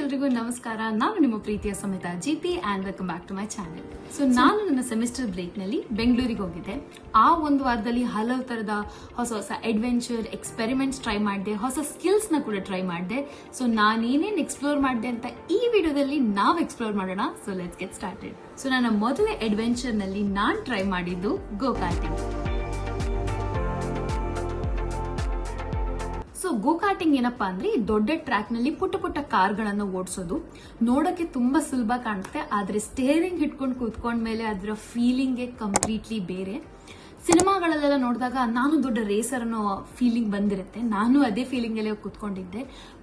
ಎಲ್ರಿಗೂ ನಮಸ್ಕಾರ. ನಾನು ನಿಮ್ಮ ಪ್ರೀತಿಯ ಸಮೇತ GP and welcome back to my channel. So ನಾನು ನನ್ನ ಸೆಮಿಸ್ಟರ್ ಬ್ರೇಕ್ ನಲ್ಲಿ ಬೆಂಗಳೂರಿಗೆ ಹೋಗಿದ್ದೆ. ಆ ಒಂದು ವಾರದಲ್ಲಿ ಹಲವು ತರದ ಹೊಸ ಹೊಸ ಅಡ್ವೆಂಚರ್ ಎಕ್ಸ್ಪೆರಿಮೆಂಟ್ಸ್ ಟ್ರೈ ಮಾಡಿದೆ, ಹೊಸ ಸ್ಕಿಲ್ಸ್ ನ ಕೂಡ ಟ್ರೈ ಮಾಡಿದೆ. ಸೊ ನಾನೇನೇನು ಎಕ್ಸ್ಪ್ಲೋರ್ ಮಾಡಿದೆ ಅಂತ ಈ ವಿಡಿಯೋದಲ್ಲಿ ನಾವು ಎಕ್ಸ್ಪ್ಲೋರ್ ಮಾಡೋಣ. So let's get started. So ನನ್ನ ಮೊದಲ ಅಡ್ವೆಂಚರ್ ನಲ್ಲಿ ನಾನು ಟ್ರೈ ಮಾಡಿದ್ದು ಗೋ-ಕಾರ್ಟಿಂಗ್. ಸೊ ಗೋ-ಕಾರ್ಟಿಂಗ್ ಏನಪ್ಪಾ ಅಂದ್ರೆ ಈ ದೊಡ್ಡ ಟ್ರ್ಯಾಕ್ ನಲ್ಲಿ ಪುಟ್ಟ ಪುಟ್ಟ ಕಾರ್ಗಳನ್ನು ಓಡಿಸೋದು. ನೋಡಕ್ಕೆ ತುಂಬಾ ಸುಲಭ ಕಾಣುತ್ತೆ, ಆದ್ರೆ ಸ್ಟೇರಿಂಗ್ ಹಿಡ್ಕೊಂಡು ಕೂತ್ಕೊಂಡ್ಮೇಲೆ ಅದರ ಫೀಲಿಂಗೇ ಕಂಪ್ಲೀಟ್ಲಿ ಬೇರೆ. ಸಿನಿಮಾಗಳಲ್ಲೆಲ್ಲ ನೋಡಿದಾಗ ನಾನು ದೊಡ್ಡ ರೇಸರ್ ಅನ್ನೋ ಫೀಲಿಂಗ್ ಬಂದಿರುತ್ತೆ. ನಾನು ಅದೇ ಫೀಲಿಂಗ್ ಅಲ್ಲಿ ಕೂತ್ಕೊಂಡಿದ್ದೆ.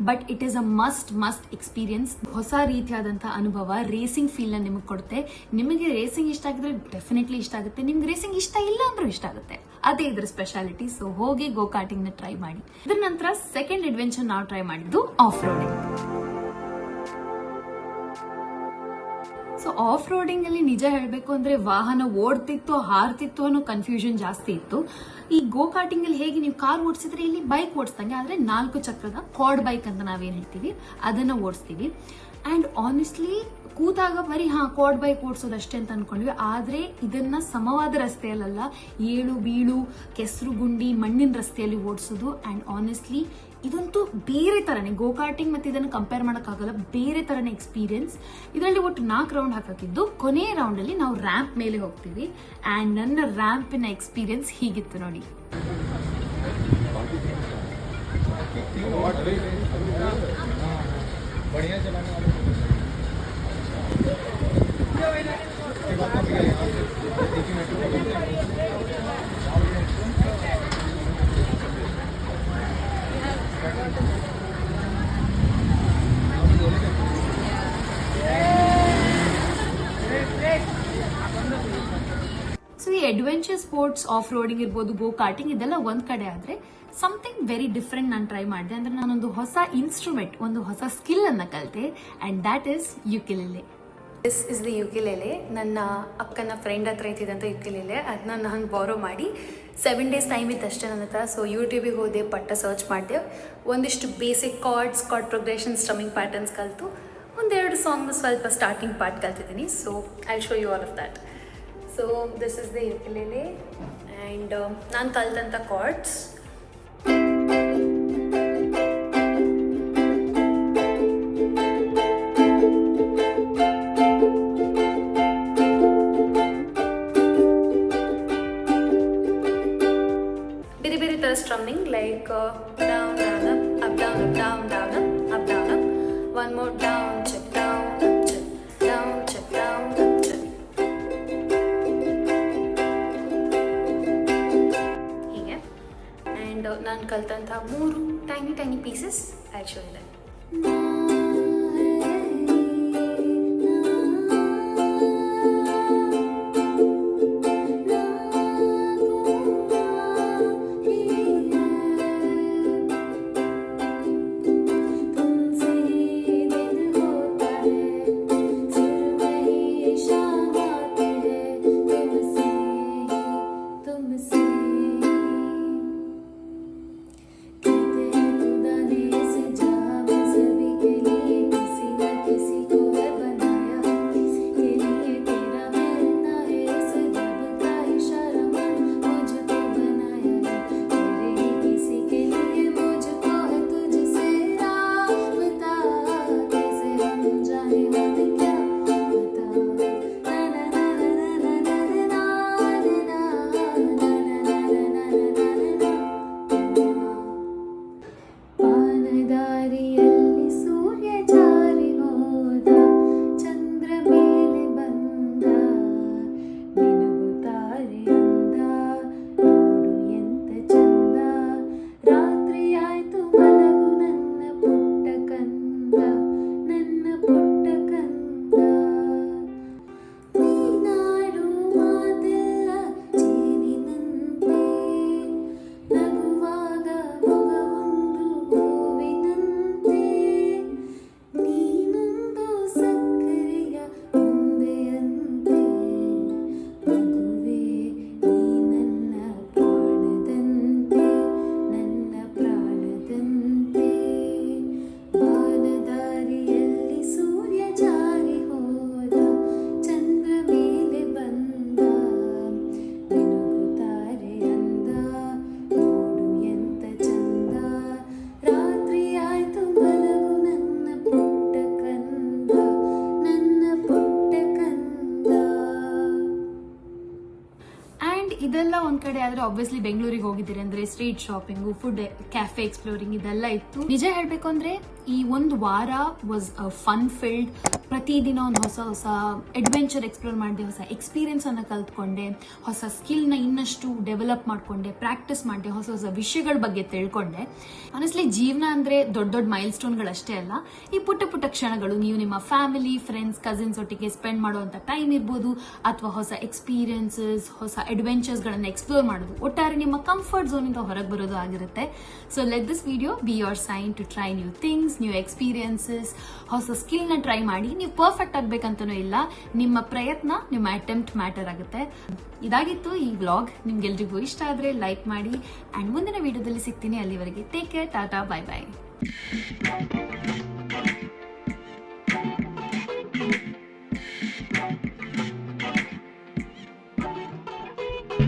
But it is a must experience. ಹೊಸ ರೀತಿಯಾದಂತಹ ಅನುಭವ, ರೇಸಿಂಗ್ ಫೀಲ್ ನ ನಿಮಗೆ ಕೊಡುತ್ತೆ. ನಿಮಗೆ ರೇಸಿಂಗ್ ಇಷ್ಟ ಆಗಿದ್ರೆ ಡೆಫಿನೆಟ್ಲಿ ಇಷ್ಟ ಆಗುತ್ತೆ, ನಿಮ್ಗೆ ರೇಸಿಂಗ್ ಇಷ್ಟ ಇಲ್ಲ ಅಂದ್ರೂ ಇಷ್ಟ ಆಗುತ್ತೆ. ಅದೇ ಇದ್ರ ಸ್ಪೆಷಾಲಿಟಿ. ಸೊ ಹೋಗಿ ಗೋ-ಕಾರ್ಟಿಂಗ್ ನ ಟ್ರೈ ಮಾಡಿ. ಇದರ ನಂತರ ಸೆಕೆಂಡ್ ಅಡ್ವೆಂಚರ್ ನಾವು ಟ್ರೈ ಮಾಡಿದ್ದು off roading. So off roading ಅಲ್ಲಿ ನಿಜ ಹೇಳಬೇಕು ಅಂದ್ರೆ ವಾಹನ ಓಡ್ತಿತ್ತು ಹಾರ್ತಿತ್ತು ಅನ್ನೋ ಕನ್ಫ್ಯೂಷನ್ ಜಾಸ್ತಿ ಇತ್ತು. ಈ ಗೋ-ಕಾರ್ಟಿಂಗ್ ಅಲ್ಲಿ ಹೇಗೆ ನೀವು ಕಾರ್ ಓಡಿಸಿದ್ರೆ ಇಲ್ಲಿ ಬೈಕ್ ಓಡಿಸ್ದಂಗೆ, ಆದ್ರೆ 4 ಚಕ್ರದ ಕ್ವಾಡ್ ಬೈಕ್ ಅಂತ ನಾವೇನ್ ಹೇಳ್ತೀವಿ ಅದನ್ನ ಓಡಿಸ್ತೀವಿ. ಅಂಡ್ ಆನೆಸ್ಟ್ಲಿ ಕೂತಾಗ ಬರೀ ಕ್ವಾಡ್ ಬೈಕ್ ಓಡಿಸೋದಷ್ಟೇ ಅಂತ ಅನ್ಕೊಂಡ್ವಿ. ಆದ್ರೆ ಇದನ್ನ ಸಮವಾದ ರಸ್ತೆಯಲ್ಲ, ಏಳು ಬೀಳು ಕೆಸರು ಗುಂಡಿ ಮಣ್ಣಿನ ರಸ್ತೆಯಲ್ಲಿ ಓಡಿಸೋದು. ಅಂಡ್ ಆನೆಸ್ಟ್ಲಿ ಇದಂತೂ ಬೇರೆ ತರನೇ. ಗೋ-ಕಾರ್ಟಿಂಗ್ ಮತ್ತೆ ಇದನ್ನು ಕಂಪೇರ್ ಮಾಡೋಕ್ಕಾಗಲ್ಲ, ಬೇರೆ ತರನೇ ಎಕ್ಸ್ಪೀರಿಯನ್ಸ್. ಇದರಲ್ಲಿ ಒಟ್ಟು 4 ರೌಂಡ್ ಹಾಕಿದ್ದು. ಕೊನೆಯ ರೌಂಡ್ ಅಲ್ಲಿ ನಾವು ರ್ಯಾಂಪ್ ಮೇಲೆ ಹೋಗ್ತೀವಿ. ಅಂಡ್ ನನ್ನ ರ್ಯಾಂಪಿನ ಎಕ್ಸ್ಪೀರಿಯನ್ಸ್ ಹೀಗಿತ್ತು ನೋಡಿ. ಸೊ ಈ ಅಡ್ವೆಂಚರ್ ಸ್ಪೋರ್ಟ್ಸ್, ಆಫ್ ರೋಡಿಂಗ್ ಇರ್ಬೋದು, ಗೋ-ಕಾರ್ಟಿಂಗ್ ಇದೆಲ್ಲ ಒಂದ್ ಕಡೆ ಆದ್ರೆ ಸಮಥಿಂಗ್ ವೆರಿ ಡಿಫ್ರೆಂಟ್ ನಾನು ಟ್ರೈ ಮಾಡಿದೆ. ಅಂದ್ರೆ ನಾನೊಂದು ಹೊಸ ಇನ್ಸ್ಟ್ರೂಮೆಂಟ್, ಒಂದು ಹೊಸ ಸ್ಕಿಲ್ ಅನ್ನ ಕಲಿತೆ. And that is ukulele. This is the ukulele. ನನ್ನ ಅಕ್ಕನ ಫ್ರೆಂಡ್ ಹತ್ರ ಇದ್ದಿದ್ದಂಥ ಯುಕೆಲೆಲೆ. ಅದನ್ನ ನಾನು ಬಾರೋ ಮಾಡಿ 7 days ಟೈಮ್ ಇತ್ತು ಅಷ್ಟೇ ನನ್ನ ಹತ್ರ. ಸೊ ಯೂಟ್ಯೂಬಿಗೆ ಹೋದೆ, ಪಟ್ಟ ಸರ್ಚ್ ಮಾಡಿದೆ, ಒಂದಿಷ್ಟು basic chord progression, strumming patterns ಕಲಿತು, ಒಂದೆರಡು ಸಾಂಗ್ನ ಸ್ವಲ್ಪ ಸ್ಟಾರ್ಟಿಂಗ್ ಪಾರ್ಟ್ ಕಲ್ತಿದ್ದೀನಿ. So I show you all of that. So this is the ukulele. And ನಾನು ಕಲ್ತಂಥ ಕಾರ್ಡ್ಸ್ ಬೇರೆ ಬೇರೆ ಥರ strumming, like down down up down up down down up up down up, one more down check down up check down check down up check, ಹೀಗೆ. ಆ್ಯಂಡ್ ನಾನು ಕಲ್ತಂಥ 3 tiny pieces I show ಇದೆ. ಕಡೆ ಆದ್ರೆ ಆಬ್ವಿಯಸ್ಲಿ ಬೆಂಗಳೂರಿಗೆ ಹೋಗಿದ್ದೀರಿ ಅಂದ್ರೆ street shopping, food, cafe exploring ಇದೆಲ್ಲ ಇತ್ತು. ನಿಜ ಹೇಳ್ಬೇಕು ಅಂದ್ರೆ ಈ ಒಂದು ವಾರ ವಾಸ್ ಫನ್ ಫಿಲ್ಡ್. ಪ್ರತಿದಿನ ಒಂದು ಹೊಸ ಹೊಸ ಅಡ್ವೆಂಚರ್ ಎಕ್ಸ್ಪ್ಲೋರ್ ಮಾಡಿದೆ, ಹೊಸ ಎಕ್ಸ್ಪೀರಿಯನ್ಸ್ ಅನ್ನ ಕಲ್ತ್ಕೊಂಡೆ, ಹೊಸ ಸ್ಕಿಲ್ ನ ಇನ್ನಷ್ಟು ಡೆವಲಪ್ ಮಾಡ್ಕೊಂಡೆ, ಪ್ರಾಕ್ಟೀಸ್ ಮಾಡಿದೆ, ಹೊಸ ಹೊಸ ವಿಷಯಗಳ ಬಗ್ಗೆ ತಿಳ್ಕೊಂಡೆ. ಆನೆಸ್ಟ್ಲಿ ಜೀವನ ಅಂದ್ರೆ ದೊಡ್ಡ ದೊಡ್ಡ ಮೈಲ್ ಸ್ಟೋನ್ಗಳಷ್ಟೇ ಅಲ್ಲ, ಈ ಪುಟ್ಟ ಪುಟ್ಟ ಕ್ಷಣಗಳು, ನೀವು ನಿಮ್ಮ ಫ್ಯಾಮಿಲಿ, ಫ್ರೆಂಡ್ಸ್, ಕಸಿನ್ಸ್ ಒಟ್ಟಿಗೆ ಸ್ಪೆಂಡ್ ಮಾಡುವಂತ ಟೈಮ್ ಇರ್ಬೋದು, ಅಥವಾ ಹೊಸ ಎಕ್ಸ್ಪೀರಿಯನ್ಸಸ್, ಹೊಸ ಅಡ್ವೆಂಚರ್ಸ್ ಗಳನ್ನ ಎಕ್ಸ್ಪ್ಲೋರ್ ಮಾಡೋದು, ಒಟ್ಟಾರೆ ನಿಮ್ಮ ಕಂಫರ್ಟ್ ಝೋನ್ ಇಂದ ಹೊರಗೆ ಬರೋದು ಆಗಿರುತ್ತೆ. So let this video be your sign to try new things, new experiences, ಹೊಸ ಸ್ಕಿಲ್ ನ ಟ್ರೈ ಮಾಡಿ. ನೀವು ಪರ್ಫೆಕ್ಟ್ ಆಗ್ಬೇಕಂತನೂ ಇಲ್ಲ, ನಿಮ್ಮ ಪ್ರಯತ್ನ, ನಿಮ್ಮ ಅಟೆಂಪ್ಟ್ ಮ್ಯಾಟರ್ ಆಗುತ್ತೆ. ಇದಾಗಿತ್ತು ಈ ವ್ಲಾಗ್. ನಿಮ್ಗೆಲ್ರಿಗೂ ಇಷ್ಟ ಆದ್ರೆ ಲೈಕ್ ಮಾಡಿ ಅಂಡ್ ಮುಂದಿನ ವಿಡಿಯೋದಲ್ಲಿ ಸಿಗ್ತೀನಿ. ಅಲ್ಲಿವರೆಗೆ take care, Tata, bye bye.